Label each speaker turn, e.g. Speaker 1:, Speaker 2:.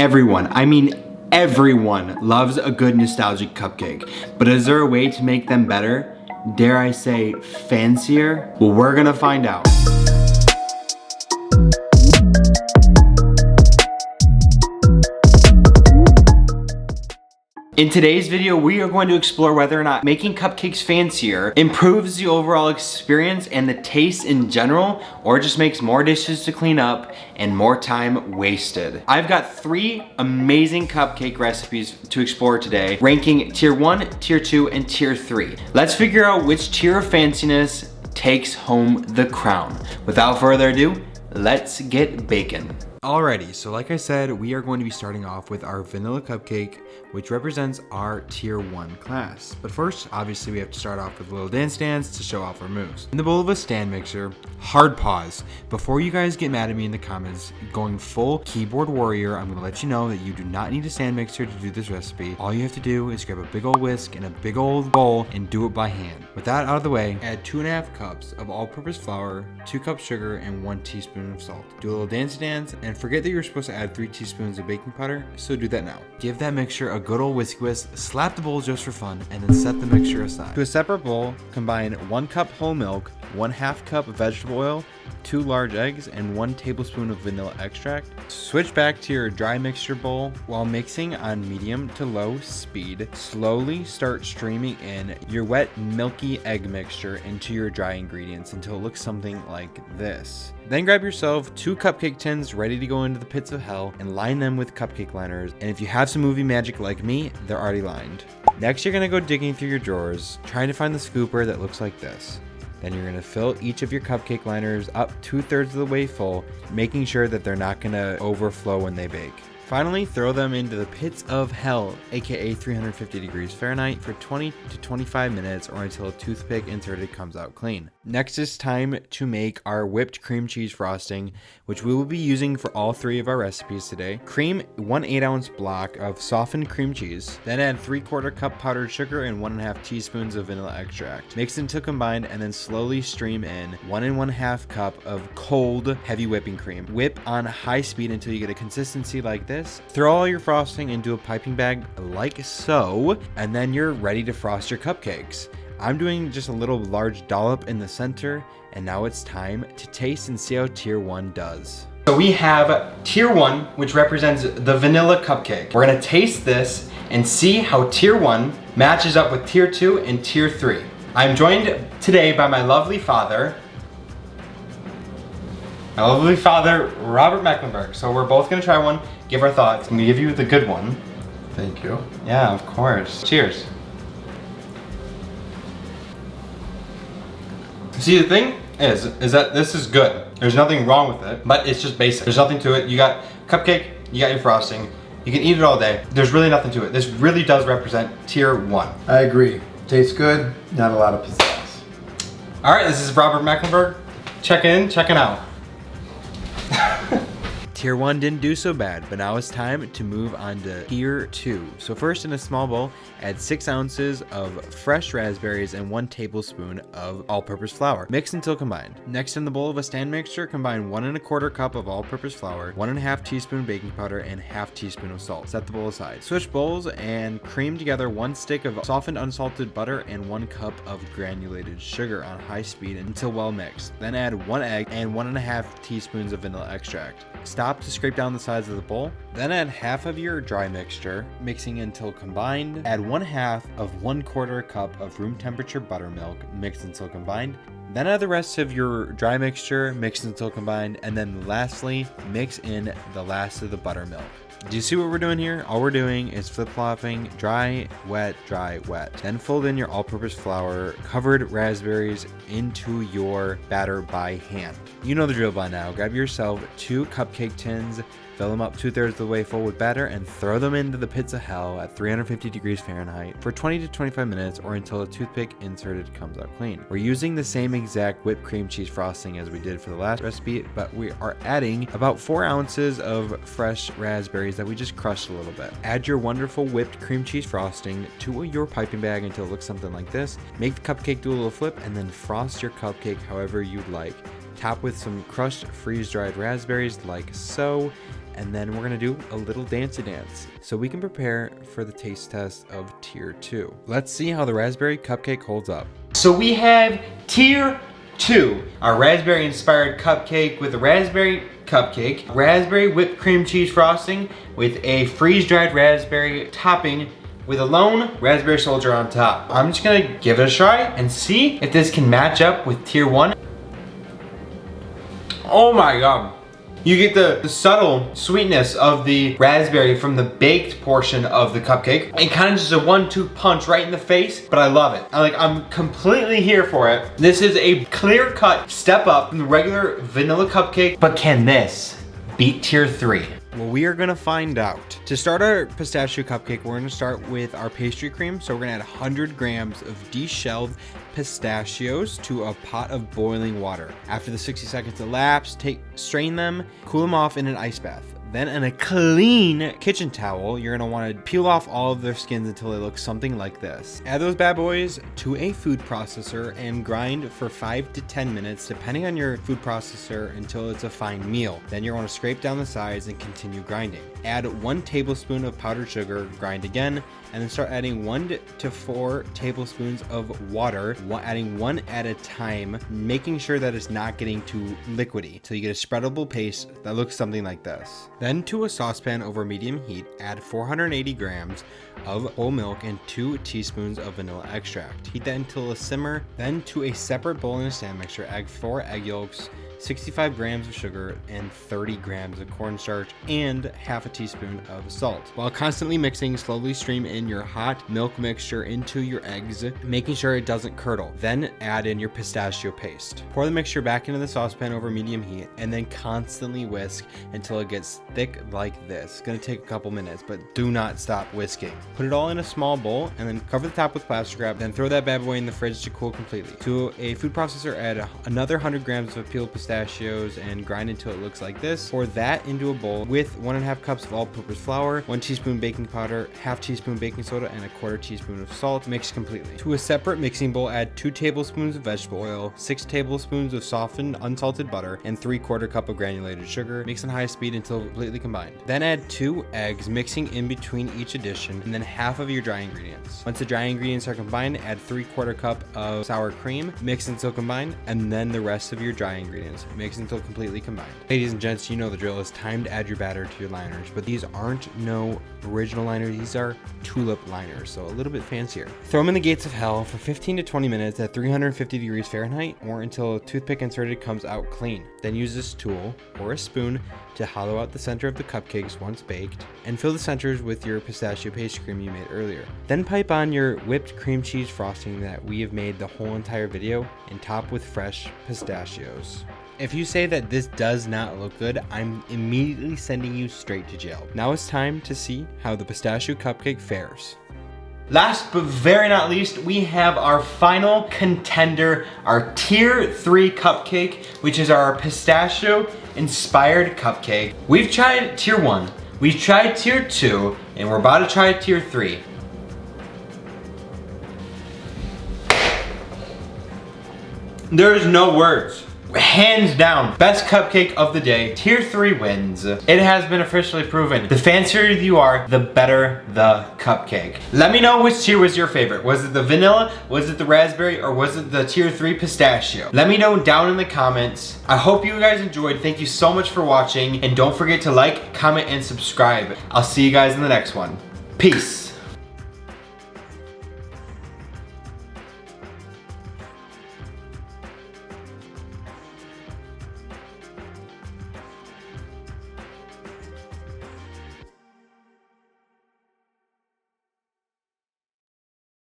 Speaker 1: Everyone, I mean everyone, loves a good nostalgic cupcake. But is there a way to make them better? Dare I say, fancier? Well, we're gonna find out. In today's video, we are going to explore whether or not making cupcakes fancier improves the overall experience and the taste in general, or just makes more dishes to clean up and more time wasted. I've got 3 amazing cupcake recipes to explore today, ranking tier 1, tier 2, and tier 3. Let's figure out which tier of fanciness takes home the crown. Without further ado, let's get baking. Alrighty, so like I said, we are going to be starting off with our vanilla cupcake, which represents our tier 1 class. But first, obviously we have to start off with a little dance to show off our moves. In the bowl of a stand mixer, hard pause. Before you guys get mad at me in the comments, going full keyboard warrior, I'm gonna let you know that you do not need a stand mixer to do this recipe. All you have to do is grab a big old whisk and a big old bowl and do it by hand. With that out of the way, add 2.5 cups of all-purpose flour, 2 cups sugar, and 1 teaspoon of salt. Do a little dance and forget that you're supposed to add 3 teaspoons of baking powder, so do that now. Give that mixture a good old whisk, slap the bowl just for fun, and then set the mixture aside. To a separate bowl, combine 1 cup whole milk, 1/2 cup of vegetable oil, 2 large eggs, and 1 tablespoon of vanilla extract. Switch back to your dry mixture bowl. While mixing on medium to low speed, slowly start streaming in your wet milky egg mixture into your dry ingredients until it looks something like this. Then grab yourself 2 cupcake tins ready to go into the pits of hell and line them with cupcake liners. And if you have some movie magic like me, they're already lined. Next, you're gonna go digging through your drawers, trying to find the scooper that looks like this. Then you're gonna fill each of your cupcake liners up 2/3 of the way full, making sure that they're not gonna overflow when they bake. Finally, throw them into the pits of hell, aka 350 degrees Fahrenheit, for 20 to 25 minutes or until a toothpick inserted comes out clean. Next, it's time to make our whipped cream cheese frosting, which we will be using for all 3 of our recipes today. Cream 1 8-ounce block of softened cream cheese. Then add 3/4 cup powdered sugar and 1.5 teaspoons of vanilla extract. Mix until combined and then slowly stream in 1 1/2 cup of cold, heavy whipping cream. Whip on high speed until you get a consistency like this. Throw all your frosting into a piping bag like so, and then you're ready to frost your cupcakes. I'm doing just a little large dollop in the center, and now it's time to taste and see how tier 1 does. So we have tier 1, which represents the vanilla cupcake. We're gonna taste this and see how tier 1 matches up with tier 2 and tier 3. I'm joined today by my lovely father, Robert Mecklenburg. So we're both gonna try one, give our thoughts. I'm gonna give you the good one.
Speaker 2: Thank you.
Speaker 1: Yeah, of course. Cheers. See, the thing is that this is good. There's nothing wrong with it, but it's just basic. There's nothing to it. You got cupcake, you got your frosting. You can eat it all day. There's really nothing to it. This really does represent tier 1.
Speaker 2: I agree. Tastes good, not a lot of pizzazz.
Speaker 1: All right, this is Robert Mecklenburg. Checking in, checking out. Tier 1 didn't do so bad, but now it's time to move on to tier 2. So first, in a small bowl, add 6 ounces of fresh raspberries and 1 tablespoon of all-purpose flour. Mix until combined. Next, in the bowl of a stand mixture, combine 1 1/4 cup of all-purpose flour, 1.5 teaspoon baking powder, and 1/2 teaspoon of salt. Set the bowl aside. Switch bowls and cream together 1 stick of softened unsalted butter and 1 cup of granulated sugar on high speed until well mixed. Then add 1 egg and 1.5 teaspoons of vanilla extract. Stop to scrape down the sides of the bowl. Then add half of your dry mixture, mixing until combined. Add 1/2 of 1/4 cup of room temperature buttermilk, mixed until combined. Then add the rest of your dry mixture, mixed until combined, and then lastly, mix in the last of the buttermilk. Do you see what we're doing here? All we're doing is flip-flopping dry, wet, dry, wet. Then fold in your all-purpose flour, covered raspberries into your batter by hand. You know the drill by now. Grab yourself 2 cupcake tins, fill them up 2/3 of the way full with batter, and throw them into the pits of hell at 350 degrees Fahrenheit for 20 to 25 minutes or until a toothpick inserted comes out clean. We're using the same exact whipped cream cheese frosting as we did for the last recipe, but we are adding about 4 ounces of fresh raspberries that we just crushed a little bit. Add your wonderful whipped cream cheese frosting to your piping bag until it looks something like this. Make the cupcake do a little flip and then frost your cupcake however you'd like. Top with some crushed freeze-dried raspberries like so. and then we're gonna do a little dancey dance so we can prepare for the taste test of tier 2. Let's see how the raspberry cupcake holds up. So we have tier 2, our raspberry inspired cupcake with a raspberry cupcake, raspberry whipped cream cheese frosting with a freeze-dried raspberry topping with a lone raspberry soldier on top. I'm just gonna give it a try and see if this can match up with tier 1. Oh my god. You get the subtle sweetness of the raspberry from the baked portion of the cupcake. It kind of just a 1-2 punch right in the face, but I love it. I'm completely here for it. This is a clear-cut step up from the regular vanilla cupcake, but can this beat tier 3? Well, we are gonna find out. To start our pistachio cupcake, we're gonna start with our pastry cream. So we're gonna add 100 grams of deshelled pistachios to a pot of boiling water. After the 60 seconds elapse, strain them, cool them off in an ice bath. Then in a clean kitchen towel, you're gonna wanna peel off all of their skins until they look something like this. Add those bad boys to a food processor and grind for 5 to 10 minutes, depending on your food processor, until it's a fine meal. Then you're gonna scrape down the sides and continue grinding. Add 1 tablespoon of powdered sugar, grind again, and then start adding 1 to 4 tablespoons of water, adding 1 at a time, making sure that it's not getting too liquidy, till you get a spreadable paste that looks something like this. Then to a saucepan over medium heat, add 480 grams of whole milk and 2 teaspoons of vanilla extract. Heat that until a simmer. Then to a separate bowl in a stand mixture, add 4 egg yolks, 65 grams of sugar, and 30 grams of cornstarch, and half a teaspoon of salt. While constantly mixing, slowly stream in your hot milk mixture into your eggs, making sure it doesn't curdle. Then add in your pistachio paste. Pour the mixture back into the saucepan over medium heat, and then constantly whisk until it gets thick like this. It's gonna take a couple minutes, but do not stop whisking. Put it all in a small bowl, and then cover the top with plastic wrap, then throw that bad boy in the fridge to cool completely. To a food processor, add another 100 grams of peeled pistachios and grind until it looks like this. Pour that into a bowl with 1.5 cups of all-purpose flour, 1 teaspoon baking powder, half teaspoon baking soda, and 1/4 teaspoon of salt. Mix completely. To a separate mixing bowl, add 2 tablespoons of vegetable oil, 6 tablespoons of softened unsalted butter, and 3/4 cup of granulated sugar. Mix on high speed until completely combined. Then add 2 eggs, mixing in between each addition, and then half of your dry ingredients. Once the dry ingredients are combined, add 3/4 cup of sour cream, mix until combined, and then the rest of your dry ingredients. Mix until completely combined. Ladies and gents, you know the drill. It's time to add your batter to your liners, but these aren't no original liners. These are tulip liners, so a little bit fancier. Throw them in the gates of hell for 15 to 20 minutes at 350 degrees Fahrenheit, or until a toothpick inserted comes out clean. Then use this tool or a spoon to hollow out the center of the cupcakes once baked, and fill the centers with your pistachio pastry cream you made earlier. Then pipe on your whipped cream cheese frosting that we have made the whole entire video, and top with fresh pistachios. If you say that this does not look good, I'm immediately sending you straight to jail. Now it's time to see how the pistachio cupcake fares. Last but very not least, we have our final contender, our tier 3 cupcake, which is our pistachio inspired cupcake. We've tried tier 1, we've tried tier 2, and we're about to try tier 3. There's no words. Hands down, best cupcake of the day. Tier 3 wins. It has been officially proven. The fancier you are, the better the cupcake. Let me know which tier was your favorite. Was it the vanilla, was it the raspberry, or was it the tier 3 pistachio? Let me know down in the comments. I hope you guys enjoyed. Thank you so much for watching. And don't forget to like, comment, and subscribe. I'll see you guys in the next one. Peace.